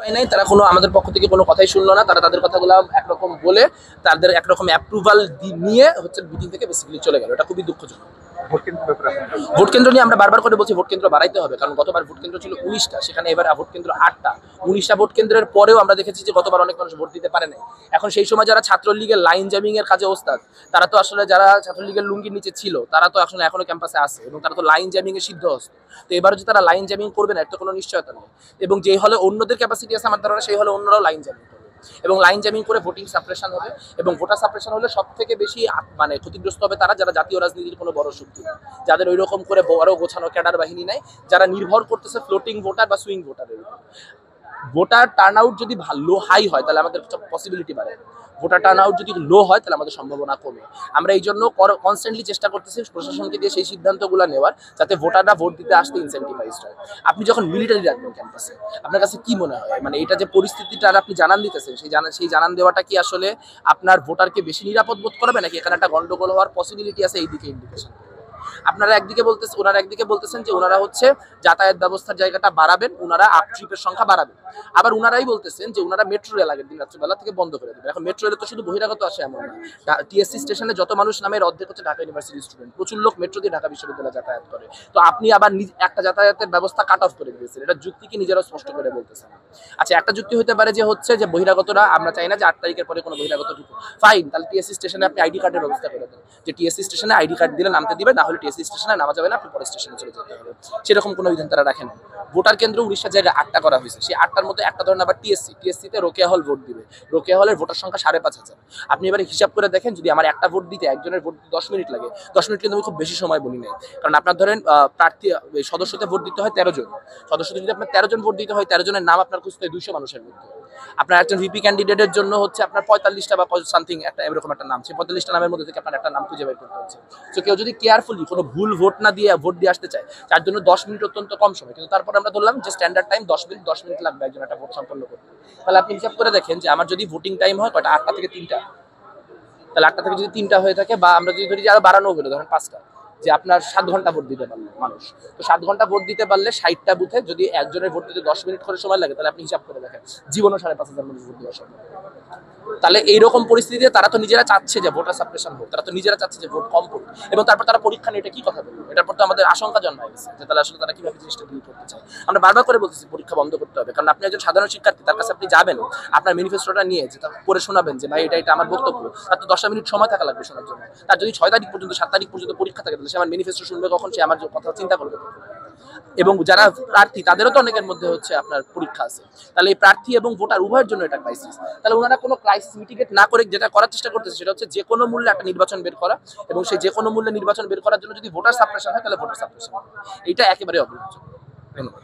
পাই নাই, তারা কোনো আমাদের পক্ষ থেকে কোনো কথাই শুনলো না। তারা তাদের কথাগুলো একরকম বলে তাদের একরকম অ্যাপ্রুভাল নিয়ে হচ্ছে মিটিং থেকে বেসিক্যালি চলে গেল। এটা খুবই দুঃখজনক। ভোট কেন্দ্র নিয়ে আমরা বারবার করে বলছি ভোট কেন্দ্র বাড়াইতে হবে, কারণ গতবার ভোট কেন্দ্র ছিল 19টা, সেখানে এবার ভোট কেন্দ্র 8টা। 19টা ভোট কেন্দ্রের পরেও আমরা দেখেছি যে গতবার অনেক মানুষ ভোট দিতে পারে নাই। এখন সেই সময় যারা ছাত্রলীগের লাইন জ্যামিং এর কাজে ওস্তাদ, তারা তো আসলে যারা ছাত্রলীগের লুঙ্গির নিচে ছিল তারা তো আসলে এখনো ক্যাম্পাসে আছে এবং তারা তো লাইন জ্যামিং এ সিদ্ধহস্ত। তো এবার যদি তারা লাইন জ্যামিং করবে না, এর তো কোনো নিশ্চয়তা নেই। এবং যে হলে অন্যদের ক্যাপাসিটি আছে আমার ধারণা, সেই হলে অন্যরাও লাইন জ্যামিং করবে এবং লাইন জ্যামিং করে ভোটিং সাপ্রেশন হবে। এবং ভোটার সাপ্রেশন হলে সব থেকে বেশি মানে ক্ষতিগ্রস্ত হবে তারা যারা জাতীয় রাজনীতির কোনো বড় শক্তি না, যাদের ওই রকম করে বড় গোছানো ক্যাডার বাহিনী নাই, যারা নির্ভর করতেছে ফ্লোটিং ভোটার বা সুইং ভোটারের উপর। ভোটার টার্ন আউট যদি লো হাই হয় তাহলে আমাদের পসিবিলিটি বাড়ে, ভোটার টার্ন আউট যদি লো হয় তাহলে আমাদের সম্ভাবনা কমে। আমরা এই জন্য কনস্ট্যান্টলি চেষ্টা করতেছি প্রশাসনকে দিয়ে সেই সিদ্ধান্তগুলো নেওয়ার, যাতে ভোটাররা ভোট দিতে আসতে ইনসেন্টিভাইজড হয়। আপনি যখন মিলিটারি রাখবেন ক্যাম্পাসে, আপনার কাছে কি মনে হয় মানে এটা যে পরিস্থিতিটা আপনি জানান দিতেছেন, সেই জানান দেওয়াটা কি আসলে আপনার ভোটারকে বেশি নিরাপদ বোধ করবে, নাকি এখানে একটা গন্ডগোল হওয়ার পসিবিলিটি আছে এই দিকে ইন্ডিকেশন? আপনারা ওনারা একদিকে বলতেছেন যে ওনারা হচ্ছে যাতায়াত ব্যবস্থার জায়গাটা বাড়াবেন, ওনারা আপ ট্রিপের সংখ্যা বাড়াবেন। আবার ওনারাই বলতেছেন যে ওনারা মেট্রো রেল আগের দিন রাত্রিবেলা থেকে বন্ধ করে দেবেন। এখন মেট্রো রেলে তো শুধু বহিরাগত আসে এমন না, টিএসসি স্টেশনে যত মানুষ নামে অর্ধেক হচ্ছে ঢাকা ইউনিভার্সিটি স্টুডেন্ট, প্রচুর লোক মেট্রো দিয়ে ঢাকা বিশ্ববিদ্যালয়ে যাতায়াত করে। তো আপনি আবার একটা যাতায়াতের ব্যবস্থা কাট অফ করে দিয়েছেন, এটা যুক্তি কি নিজেরাও স্পষ্ট করে বলতেছেন। আচ্ছা, একটা যুক্তি হতে পারে যে হচ্ছে যে বহিরাগতরা, আমরা চাই না যে 8 তারিখের পরে কোনো বহিরাগত ঢুকুক, ফাইন, তাহলে টিএসসি স্টেশনে আপনি আইডি কার্ডের ব্যবস্থা করে দেন, যে টিএসসি স্টেশনে আইডি কার্ড দিলে নামতে দিবে, না হলে টিএসসি স্টেশনে নামা যাবে না, আপনি পরে স্টেশনে চলে যেতে হবে। সেরকম কোনো বিধান তারা রাখেন। ভোটার কেন্দ্র 19টার জায়গায় 8টা করা হয়েছে, সেই 8টার মধ্যে একটা ধরেন আবার টিএসসিতে রোকেয়া হল ভোট দিবে, রোকেয়া হলের ভোটার সংখ্যা 5,500। আপনি এবারে হিসাব করে দেখেন, যদি আমার একটা ভোট দিতে একজনের ভোট 10 মিনিট লাগে, 10 মিনিট কিন্তু আমি খুব বেশি সময় বলি নাই, কারণ আপনার ধরেন প্রার্থী সদস্যতে ভোট দিতে হয় 13 জন, সদস্যতে যদি আপনার 13 জন ভোট দিতে হয়, 13 জনের নাম আপনার খুঁজতে হয় 200 মানুষের মধ্যে। আপনার একজন ভিপি ক্যান্ডিডেটের জন্য হচ্ছে আপনার 45টা বা সামথিং একটা এরকম একটা নাম, সেই 45টা নামের মধ্যে থেকে আপনার একটা নাম খুঁজে বের করতে হচ্ছে। তো কেউ যদি কেয়ারফুলি কোনো ভুল ভোট না দিয়ে ভোট দিয়ে আসতে চায়, তার জন্য 10 মিনিট অত্যন্ত কম সময়, কিন্তু তারপর আমরা ধরলাম যে স্ট্যান্ডার্ড টাইম 10 মিনিট লাগবে একজন একটা ভোট সম্পন্ন করতে। তাহলে আপনি হিসাব করে দেখেন যে আমার যদি ভোটিং টাইম হয় কয়টা, 8টা থেকে 3টা, তাহলে 8টা থেকে যদি 3টা হয়ে থাকে, বা আমরা যদি ধরি যে আরো বাড়ানো হলো ধরেন 5টা, যে আপনার 7 ঘন্টা ভোট দিতে পারলে মানুষ, তো 7 ঘন্টা ভোট দিতে পারলে 60টা বুথে যদি একজনের ভোট দিতে 10 মিনিট করে সময় লাগে, তাহলে আপনি হিসাব করে দেখেন জীবনও 5,500 মানুষ ভোট দেওয়া সম্ভব। তাহলে এইরকম পরিস্থিতিতে তারা তো নিজেরা চাচ্ছে যে ভোটার সাপ্রেশন হোক, তারা তো নিজেরা চাচ্ছে যে ভোট কম পড়ুক, এবং তারপর তারা পরীক্ষা নিয়ে এটা কি কথা বলবে, এটার পর তো আমাদের আশঙ্কা জন্মায় গেছে যে তাহলে আসলে তারা কিভাবে জিনিসটা ডিল করতে চায়। আমরা বারবার করে বলতেছি পরীক্ষা বন্ধ করতে হবে, কারণ আপনি একজন সাধারণ শিক্ষার্থী, তার কাছে আপনি যাবেন আপনার ম্যানিফেস্টোটা নিয়ে, যে পড়ে শোনাবেন যে ভাই এটা আমার বক্তব্য, তার তো 10টা মিনিট সময় থাকা লাগবে শোনার জন্য। তার যদি 6 তারিখ পর্যন্ত 7 তারিখ পর্যন্ত পরীক্ষা থাকে, তাহলে সে আমার ম্যানিফেস্টো শুনবে কখন, সে আমার কথা চিন্তা করবে। এবং যারা প্রার্থী তাদেরও তো অনেকের মধ্যে হচ্ছে আপনার পরীক্ষা আছে, তাহলে এই প্রার্থী এবং ভোটার উভয়ের জন্য এটা ক্রাইসিস। তাহলে ওনারা কোনো ক্রাইসিস মিটিগেট না করে যেটা করার চেষ্টা করতেছে সেটা হচ্ছে যে কোনো মূল্যে একটা নির্বাচন বের করা, এবং সেই যে কোনো মূল্যে নির্বাচন বের করার জন্য যদি ভোটার সাপ্রেশন হয় তাহলে ভোটার সাপ্রেশন, এটা একেবারে অগ্রাহ্য। ধন্যবাদ।